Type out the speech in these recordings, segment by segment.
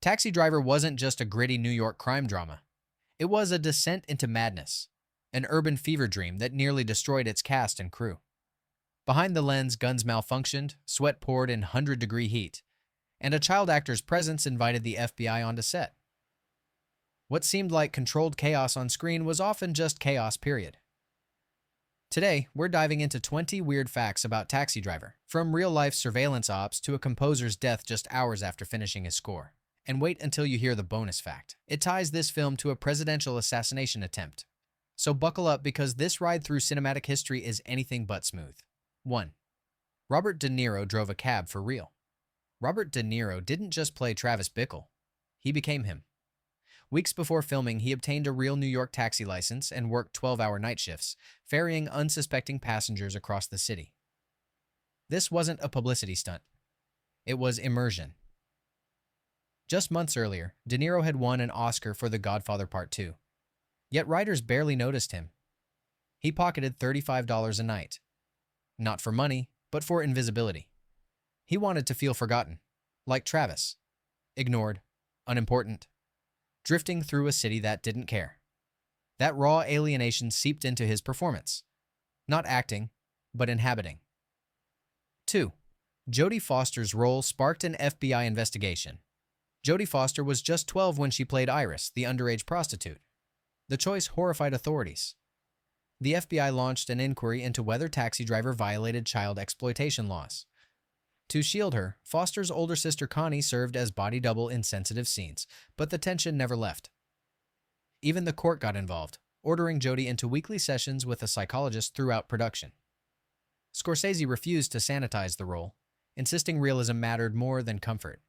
Taxi Driver wasn't just a gritty New York crime drama. It was a descent into madness, an urban fever dream that nearly destroyed its cast and crew. Behind the lens, guns malfunctioned, sweat poured in 100-degree heat, and a child actor's presence invited the FBI onto set. What seemed like controlled chaos on screen was often just chaos, period. Today, we're diving into 20 weird facts about Taxi Driver, from real-life surveillance ops to a composer's death just hours after finishing his score. And wait until you hear the bonus fact. It ties this film to a presidential assassination attempt. So buckle up because this ride through cinematic history is anything but smooth. 1. Robert De Niro drove a cab for real. Robert De Niro didn't just play Travis Bickle. He became him. Weeks before filming, he obtained a real New York taxi license and worked 12-hour night shifts, ferrying unsuspecting passengers across the city. This wasn't a publicity stunt. It was immersion. Just months earlier, De Niro had won an Oscar for The Godfather Part 2. Yet writers barely noticed him. He pocketed $35 a night. Not for money, but for invisibility. He wanted to feel forgotten, like Travis. Ignored, unimportant, drifting through a city that didn't care. That raw alienation seeped into his performance. Not acting, but inhabiting. 2. Jodie Foster's role sparked an FBI investigation. Jodie Foster was just 12 when she played Iris, the underage prostitute. The choice horrified authorities. The FBI launched an inquiry into whether Taxi Driver violated child exploitation laws. To shield her, Foster's older sister Connie served as body double in sensitive scenes, but the tension never left. Even the court got involved, ordering Jodie into weekly sessions with a psychologist throughout production. Scorsese refused to sanitize the role, insisting realism mattered more than comfort.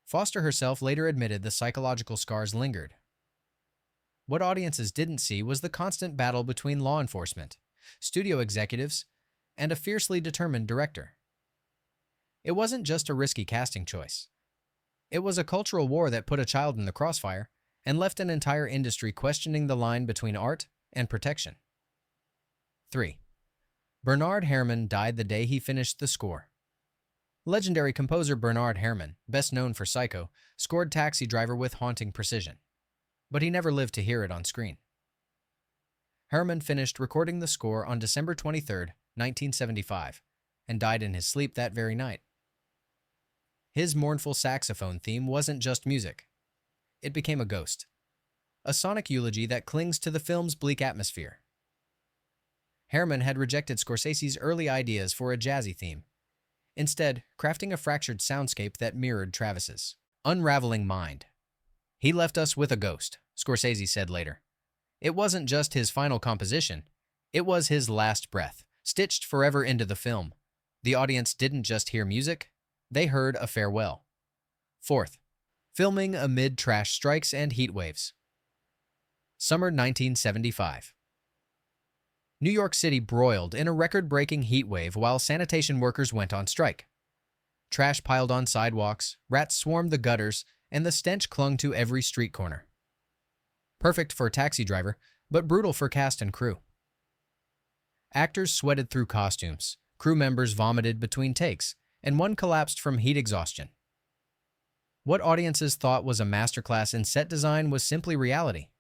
Foster herself later admitted the psychological scars lingered. What audiences didn't see was the constant battle between law enforcement, studio executives, and a fiercely determined director. It wasn't just a risky casting choice. It was a cultural war that put a child in the crossfire and left an entire industry questioning the line between art and protection. 3. Bernard Herrmann died the day he finished the score. Legendary composer Bernard Herrmann, best known for Psycho, scored Taxi Driver with haunting precision. But he never lived to hear it on screen. Herrmann finished recording the score on December 23, 1975, and died in his sleep that very night. His mournful saxophone theme wasn't just music. It became a ghost. A sonic eulogy that clings to the film's bleak atmosphere. Herrmann had rejected Scorsese's early ideas for a jazzy theme, instead crafting a fractured soundscape that mirrored Travis's unraveling mind. "He left us with a ghost," Scorsese said later. It wasn't just his final composition, it was his last breath, stitched forever into the film. The audience didn't just hear music, they heard a farewell. 4th. Filming amid trash strikes and heat waves. Summer 1975. New York City broiled in a record-breaking heat wave while sanitation workers went on strike. Trash piled on sidewalks, rats swarmed the gutters, and the stench clung to every street corner. Perfect for Taxi Driver, but brutal for cast and crew. Actors sweated through costumes, crew members vomited between takes, and one collapsed from heat exhaustion. What audiences thought was a masterclass in set design was simply reality.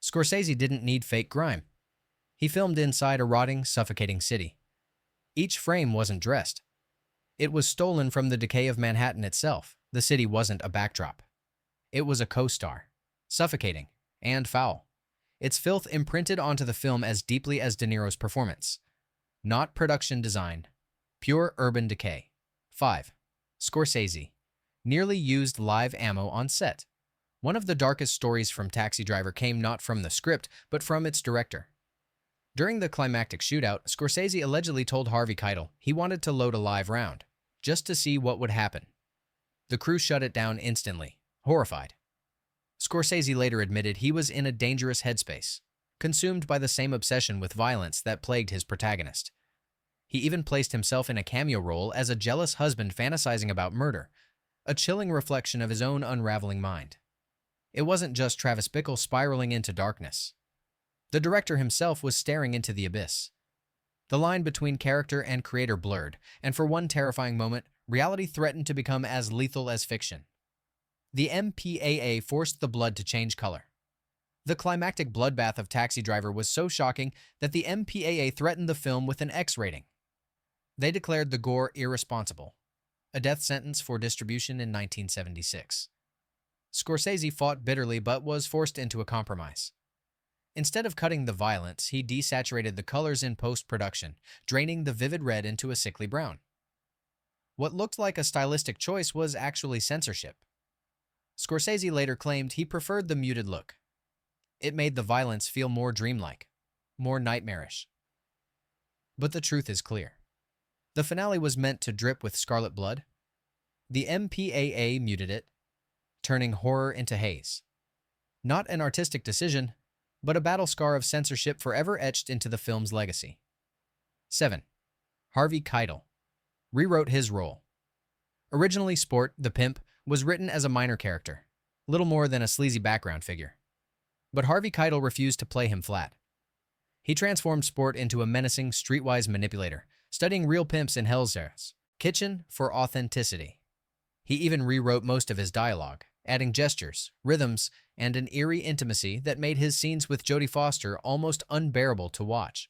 Scorsese didn't need fake grime. He filmed inside a rotting, suffocating city. Each frame wasn't dressed. It was stolen from the decay of Manhattan itself. The city wasn't a backdrop. It was a co-star, suffocating and foul. Its filth imprinted onto the film as deeply as De Niro's performance. Not production design, pure urban decay. 5. Scorsese nearly used live ammo on set. One of the darkest stories from Taxi Driver came not from the script, but from its director. During the climactic shootout, Scorsese allegedly told Harvey Keitel he wanted to load a live round, just to see what would happen. The crew shut it down instantly, horrified. Scorsese later admitted he was in a dangerous headspace, consumed by the same obsession with violence that plagued his protagonist. He even placed himself in a cameo role as a jealous husband fantasizing about murder, a chilling reflection of his own unraveling mind. It wasn't just Travis Bickle spiraling into darkness. The director himself was staring into the abyss. The line between character and creator blurred, and for one terrifying moment, reality threatened to become as lethal as fiction. The MPAA forced the blood to change color. The climactic bloodbath of Taxi Driver was so shocking that the MPAA threatened the film with an X rating. They declared the gore irresponsible, a death sentence for distribution in 1976. Scorsese fought bitterly but was forced into a compromise. Instead of cutting the violence, he desaturated the colors in post-production, draining the vivid red into a sickly brown. What looked like a stylistic choice was actually censorship. Scorsese later claimed he preferred the muted look. It made the violence feel more dreamlike, more nightmarish. But the truth is clear. The finale was meant to drip with scarlet blood. The MPAA muted it, turning horror into haze. Not an artistic decision, but a battle scar of censorship forever etched into the film's legacy. 7. Harvey Keitel rewrote his role. Originally, Sport, the pimp, was written as a minor character, little more than a sleazy background figure. But Harvey Keitel refused to play him flat. He transformed Sport into a menacing, streetwise manipulator, studying real pimps in Hell's Kitchen for authenticity. He even rewrote most of his dialogue, adding gestures, rhythms, and an eerie intimacy that made his scenes with Jodie Foster almost unbearable to watch.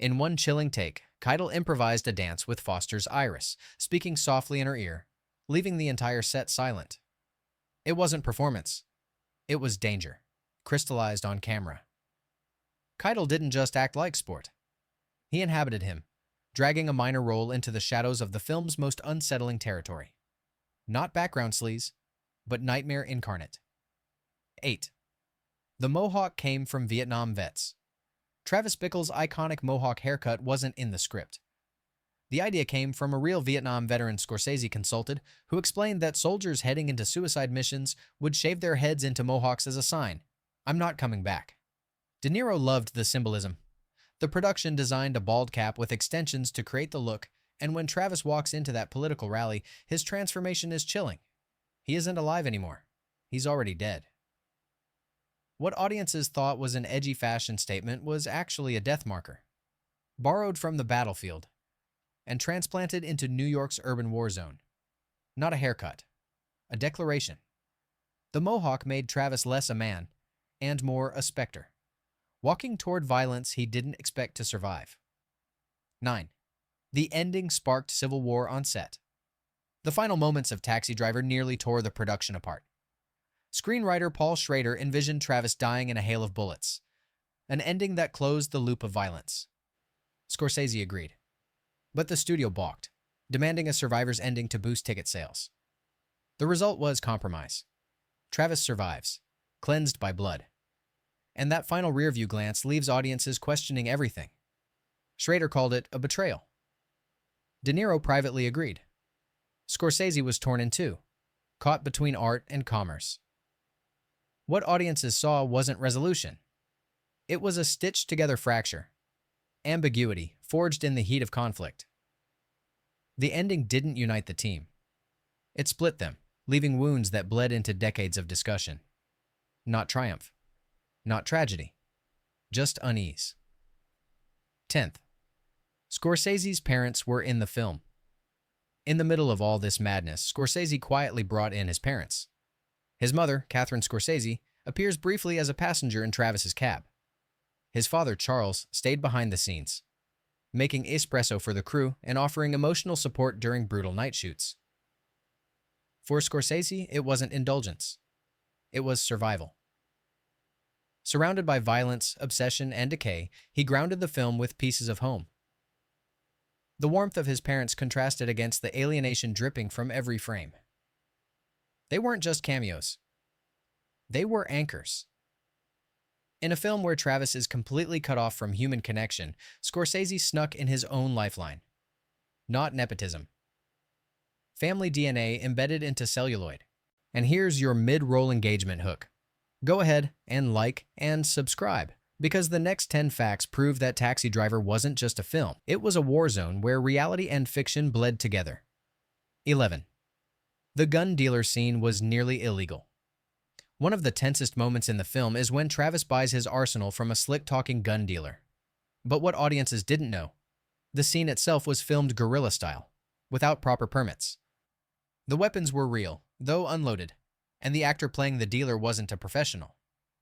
In one chilling take, Keitel improvised a dance with Foster's Iris, speaking softly in her ear, leaving the entire set silent. It wasn't performance. It was danger, crystallized on camera. Keitel didn't just act like Sport. He inhabited him, dragging a minor role into the shadows of the film's most unsettling territory. Not background sleaze, but nightmare incarnate. 8. The Mohawk came from Vietnam vets. Travis Bickle's iconic Mohawk haircut wasn't in the script. The idea came from a real Vietnam veteran Scorsese consulted, who explained that soldiers heading into suicide missions would shave their heads into mohawks as a sign, "I'm not coming back." De Niro loved the symbolism. The production designed a bald cap with extensions to create the look, and when Travis walks into that political rally, his transformation is chilling. He isn't alive anymore. He's already dead. What audiences thought was an edgy fashion statement was actually a death marker, borrowed from the battlefield and transplanted into New York's urban war zone. Not a haircut, a declaration. The Mohawk made Travis less a man and more a specter, walking toward violence he didn't expect to survive. 9. The ending sparked civil war on set. The final moments of Taxi Driver nearly tore the production apart. Screenwriter Paul Schrader envisioned Travis dying in a hail of bullets, an ending that closed the loop of violence. Scorsese agreed, but the studio balked, demanding a survivor's ending to boost ticket sales. The result was compromise. Travis survives, cleansed by blood. And that final rearview glance leaves audiences questioning everything. Schrader called it a betrayal. De Niro privately agreed. Scorsese was torn in two, caught between art and commerce. What audiences saw wasn't resolution. It was a stitched-together fracture, ambiguity forged in the heat of conflict. The ending didn't unite the team. It split them, leaving wounds that bled into decades of discussion. Not triumph, not tragedy, just unease. 10th. Scorsese's parents were in the film. In the middle of all this madness, Scorsese quietly brought in his parents. His mother, Catherine Scorsese, appears briefly as a passenger in Travis's cab. His father, Charles, stayed behind the scenes, making espresso for the crew and offering emotional support during brutal night shoots. For Scorsese, it wasn't indulgence. It was survival. Surrounded by violence, obsession, and decay, he grounded the film with pieces of home. The warmth of his parents contrasted against the alienation dripping from every frame. They weren't just cameos. They were anchors. In a film where Travis is completely cut off from human connection, Scorsese snuck in his own lifeline. Not nepotism. Family DNA embedded into celluloid. And here's your mid-roll engagement hook. Go ahead and like and subscribe, because the next 10 facts prove that Taxi Driver wasn't just a film. It was a war zone where reality and fiction bled together. 11. The gun dealer scene was nearly illegal. One of the tensest moments in the film is when Travis buys his arsenal from a slick-talking gun dealer. But what audiences didn't know, the scene itself was filmed guerrilla style, without proper permits. The weapons were real, though unloaded, And the actor playing the dealer wasn't a professional.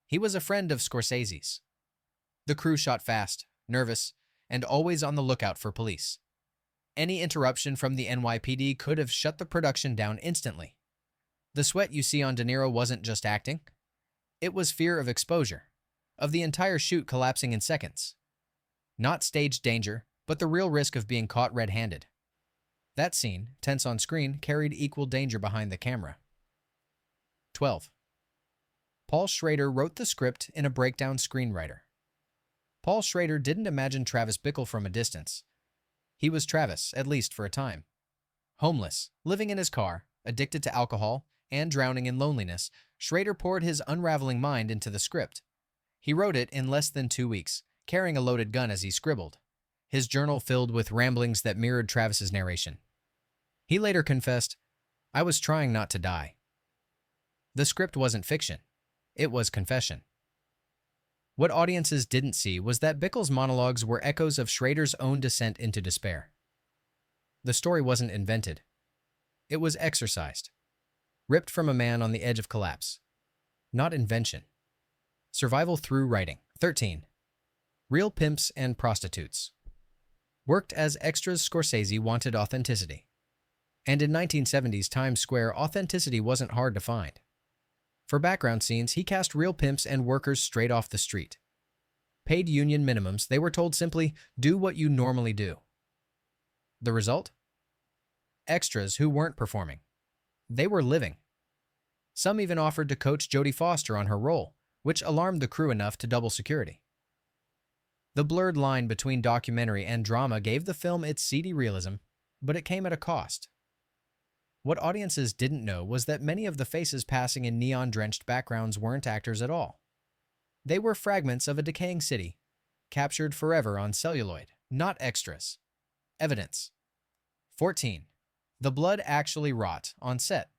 He was a friend of Scorsese's. The crew shot fast, nervous, and always on the lookout for police. Any interruption from the NYPD could have shut the production down instantly. The sweat you see on De Niro wasn't just acting. It was fear of exposure, of the entire shoot collapsing in seconds. Not staged danger, but the real risk of being caught red-handed. That scene, tense on screen, carried equal danger behind the camera. 12. Paul Schrader wrote the script in a breakdown screenwriter. Paul Schrader didn't imagine Travis Bickle from a distance. He was Travis, at least for a time. Homeless, living in his car, addicted to alcohol, and drowning in loneliness, Schrader poured his unraveling mind into the script. He wrote it in less than 2 weeks, carrying a loaded gun as he scribbled, his journal filled with ramblings that mirrored Travis's narration. He later confessed, "I was trying not to die." The script wasn't fiction. It was confession. What audiences didn't see was that Bickle's monologues were echoes of Schrader's own descent into despair. The story wasn't invented. It was exercised, ripped from a man on the edge of collapse. Not invention. Survival through writing. 13. Real pimps and prostitutes. Worked as extras, Scorsese wanted authenticity. And in 1970s Times Square, authenticity wasn't hard to find. For background scenes, he cast real pimps and workers straight off the street. Paid union minimums, they were told simply, do what you normally do. The result? Extras who weren't performing. They were living. Some even offered to coach Jodie Foster on her role, which alarmed the crew enough to double security. The blurred line between documentary and drama gave the film its seedy realism, but it came at a cost. What audiences didn't know was that many of the faces passing in neon-drenched backgrounds weren't actors at all. They were fragments of a decaying city, captured forever on celluloid, not extras. Evidence. 14. The blood actually rot on set.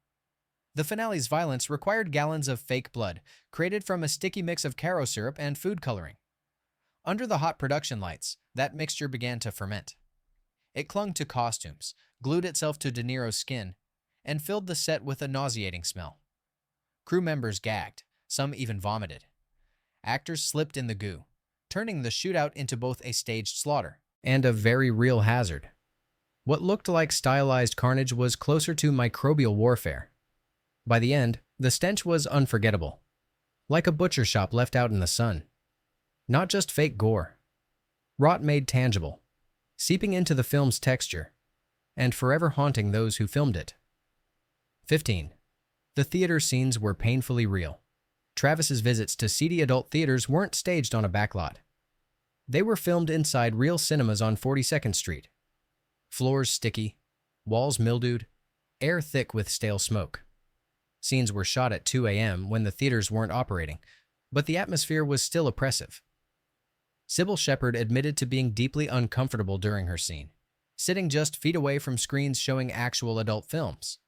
The finale's violence required gallons of fake blood, created from a sticky mix of caro syrup and food coloring. Under the hot production lights, that mixture began to ferment. It clung to costumes, glued itself to De Niro's skin, and filled the set with a nauseating smell. Crew members gagged, some even vomited. Actors slipped in the goo, turning the shootout into both a staged slaughter and a very real hazard. What looked like stylized carnage was closer to microbial warfare. By the end, the stench was unforgettable, like a butcher shop left out in the sun. Not just fake gore. Rot made tangible, seeping into the film's texture, and forever haunting those who filmed it. 15. The theater scenes were painfully real. Travis's visits to seedy adult theaters weren't staged on a backlot. They were filmed inside real cinemas on 42nd Street. Floors sticky, walls mildewed, air thick with stale smoke. Scenes were shot at 2 a.m. when the theaters weren't operating, but the atmosphere was still oppressive. Sybil Shepherd admitted to being deeply uncomfortable during her scene, sitting just feet away from screens showing actual adult films.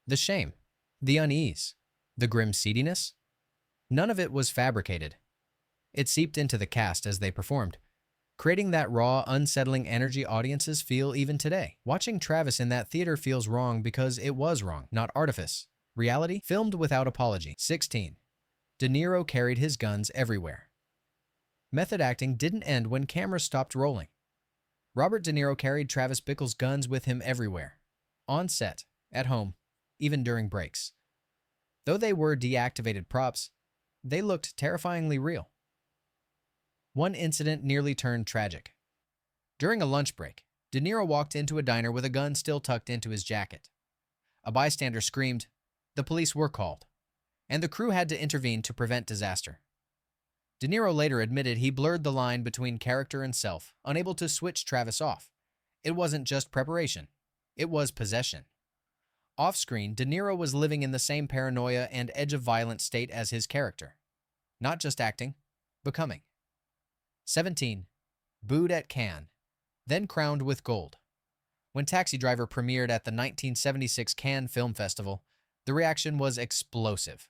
The shame, the unease, the grim seediness, none of it was fabricated. It seeped into the cast as they performed, creating that raw, unsettling energy audiences feel even today. Watching Travis in that theater feels wrong because it was wrong, not artifice. Reality, filmed without apology. 16. De Niro carried his guns everywhere. Method acting didn't end when cameras stopped rolling. Robert De Niro carried Travis Bickle's guns with him everywhere. On set, at home, even during breaks. Though they were deactivated props, they looked terrifyingly real. One incident nearly turned tragic. During a lunch break, De Niro walked into a diner with a gun still tucked into his jacket. A bystander screamed, the police were called, and the crew had to intervene to prevent disaster. De Niro later admitted he blurred the line between character and self, unable to switch Travis off. It wasn't just preparation, it was possession. Off-screen, De Niro was living in the same paranoia and edge of violence state as his character. Not just acting, becoming. 17. Booed at Cannes, then crowned with gold. When Taxi Driver premiered at the 1976 Cannes Film Festival, the reaction was explosive.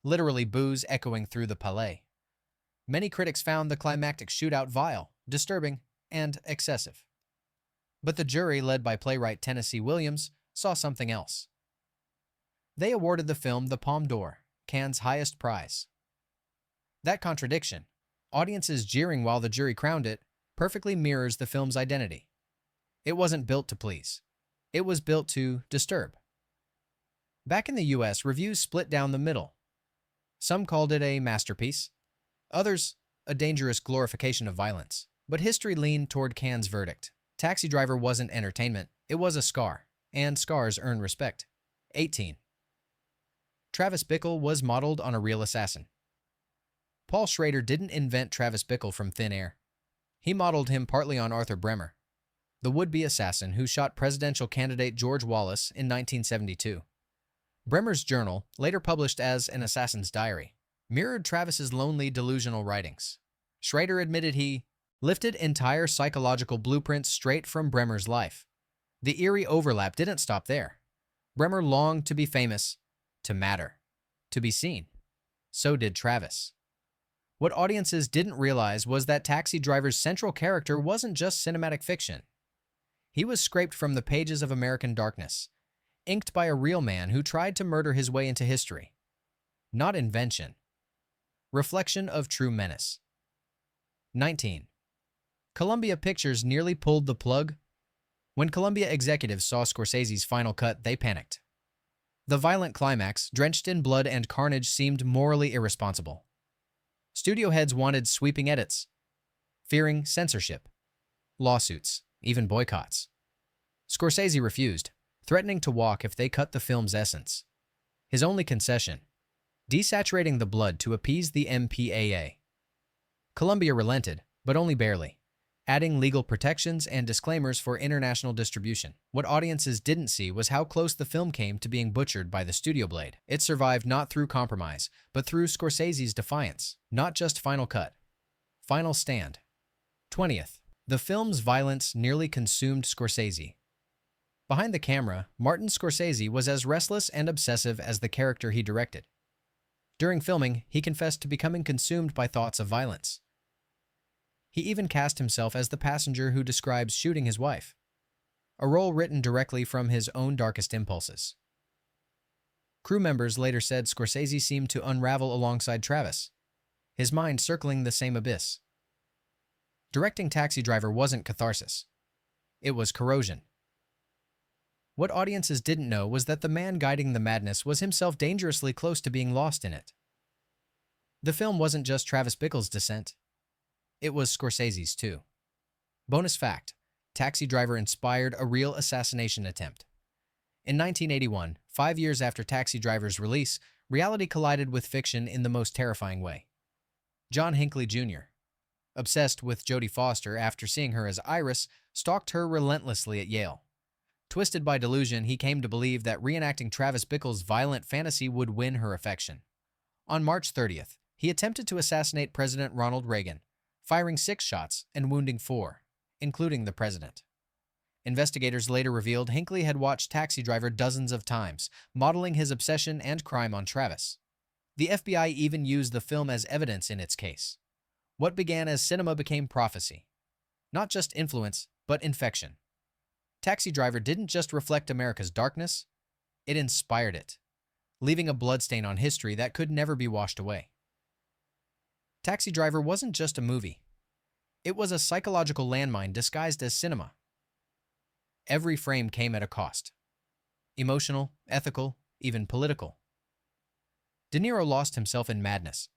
Literally boos echoing through the Palais. Many critics found the climactic shootout vile, disturbing, and excessive. But the jury, led by playwright Tennessee Williams, saw something else. They awarded the film the Palme d'Or, Cannes' highest prize. That contradiction, audiences jeering while the jury crowned it, perfectly mirrors the film's identity. It wasn't built to please. It was built to disturb. Back in the US, reviews split down the middle. Some called it a masterpiece, others a dangerous glorification of violence. But history leaned toward Cannes' verdict. Taxi Driver wasn't entertainment, it was a scar, and scars earn respect. 18. Travis Bickle was modeled on a real assassin. Paul Schrader didn't invent Travis Bickle from thin air. He modeled him partly on Arthur Bremer, the would-be assassin who shot presidential candidate George Wallace in 1972. Bremer's journal, later published as An Assassin's Diary, mirrored Travis's lonely, delusional writings. Schrader admitted he lifted entire psychological blueprints straight from Bremer's life. The eerie overlap didn't stop there. Bremer longed to be famous, to matter, to be seen. So did Travis. What audiences didn't realize was that Taxi Driver's central character wasn't just cinematic fiction. He was scraped from the pages of American darkness, inked by a real man who tried to murder his way into history. Not invention. Reflection of true menace. 19. Columbia Pictures nearly pulled the plug. When Columbia executives saw Scorsese's final cut, they panicked. The violent climax, drenched in blood and carnage, seemed morally irresponsible. Studio heads wanted sweeping edits, fearing censorship, lawsuits, even boycotts. Scorsese refused, threatening to walk if they cut the film's essence. His only concession, desaturating the blood to appease the MPAA. Columbia relented, but only barely, adding legal protections and disclaimers for international distribution. What audiences didn't see was how close the film came to being butchered by the studio blade. It survived not through compromise, but through Scorsese's defiance. Not just final cut. Final stand. 20th. The film's violence nearly consumed Scorsese. Behind the camera, Martin Scorsese was as restless and obsessive as the character he directed. During filming, he confessed to becoming consumed by thoughts of violence. He even cast himself as the passenger who describes shooting his wife, a role written directly from his own darkest impulses. Crew members later said Scorsese seemed to unravel alongside Travis, his mind circling the same abyss. Directing Taxi Driver wasn't catharsis. It was corrosion. What audiences didn't know was that the man guiding the madness was himself dangerously close to being lost in it. The film wasn't just Travis Bickle's descent. It was Scorsese's too. Bonus fact, Taxi Driver inspired a real assassination attempt. In 1981, 5 years after Taxi Driver's release, reality collided with fiction in the most terrifying way. John Hinckley Jr., obsessed with Jodie Foster after seeing her as Iris, stalked her relentlessly at Yale. Twisted by delusion, he came to believe that reenacting Travis Bickle's violent fantasy would win her affection. On March 30th, he attempted to assassinate President Ronald Reagan, firing 6 shots and wounding 4, including the president. Investigators later revealed Hinckley had watched Taxi Driver dozens of times, modeling his obsession and crime on Travis. The FBI even used the film as evidence in its case. What began as cinema became prophecy. Not just influence, but infection. Taxi Driver didn't just reflect America's darkness, it inspired it, leaving a bloodstain on history that could never be washed away. Taxi Driver wasn't just a movie. It was a psychological landmine disguised as cinema. Every frame came at a cost. Emotional, ethical, even political. De Niro lost himself in madness.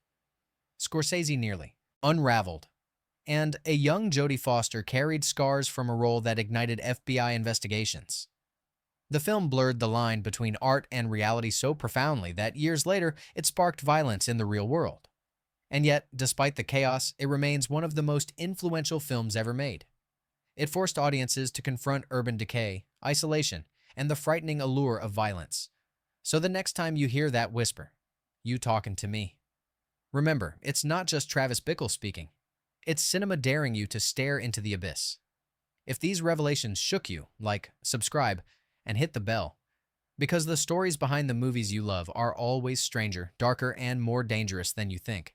Scorsese nearly unraveled. And a young Jodie Foster carried scars from a role that ignited FBI investigations. The film blurred the line between art and reality so profoundly that years later it sparked violence in the real world. And yet, despite the chaos, it remains one of the most influential films ever made. It forced audiences to confront urban decay, isolation, and the frightening allure of violence. So the next time you hear that whisper, "You talking to me," remember, it's not just Travis Bickle speaking. It's cinema daring you to stare into the abyss. If these revelations shook you, like, subscribe, and hit the bell, because the stories behind the movies you love are always stranger, darker, and more dangerous than you think.